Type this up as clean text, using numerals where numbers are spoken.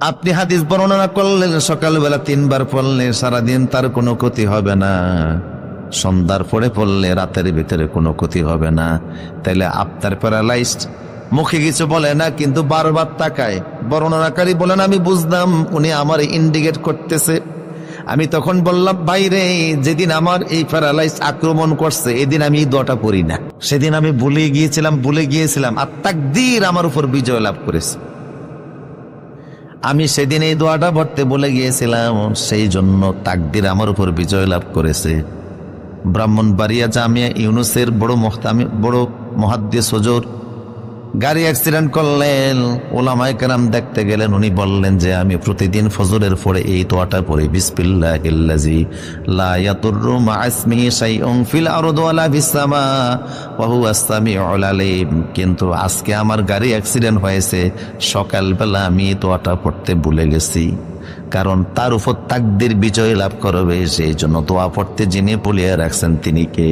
আপনি হাদিস বর্ণনা করলেন সকালবেলা 3 বার পড়লে সারাদিন তার কোনো ক্ষতি হবে না, সন্ধ্যার পরে পড়লে রাতের ভিতরে কোনো ক্ষতি হবে না। তাইলে আপনার প্যারালাইজড, মুখে কিছু বলে না কিন্তু বারবার তাকায়। বর্ণনাকারী বলেন আমি বুঝলাম উনি আমার ইন্ডিকেট করতেছে। আমি তখন বললাম ভাইরে, যেদিন আমার এই প্যারালাইজ আক্রমণ করছে এদিন আমি এই দোয়াটা পড়ি না, সেদিন আমি ভুলে গিয়েছিলাম আর তাকদীর আমার উপর বিজয় লাভ করেছে। আমি সেদিন এই দোয়াটা পড়তে বলে গিয়েছিলাম, সেই জন্য তাকদীর আমার উপর বিজয় লাভ করেছে। ব্রাহ্মণবাড়িয়া জামিয়া ইউনুসের বড় মুহাদ্দিস হুজুর গাড়ি অ্যাক্সিডেন্ট করলেন, ওলামায়ে কেরাম দেখতে গেলেন। উনি বললেন যে আমি প্রতিদিন ফজরের পরে এই দোয়াটা পড়ি, বিসমিল্লাহিল্লাযী লা ইয়াদুররু মা ইসমিহি শাইউন ফিল আরদি ওয়ালা ফিস সামা ওয়া হুয়াস সামিউল আলীম। কিন্তু আজকে আমার গাড়ি অ্যাক্সিডেন্ট হয়েছে, সকালবেলা আমি এই দোয়াটা পড়তে ভুলে গেছি, কারণ তার উপর তাকদীর বিজয় লাভ করবে, সেই জন্য দোয়া পড়তে যিনি বলিয়ে রাখছেন তিনি কে?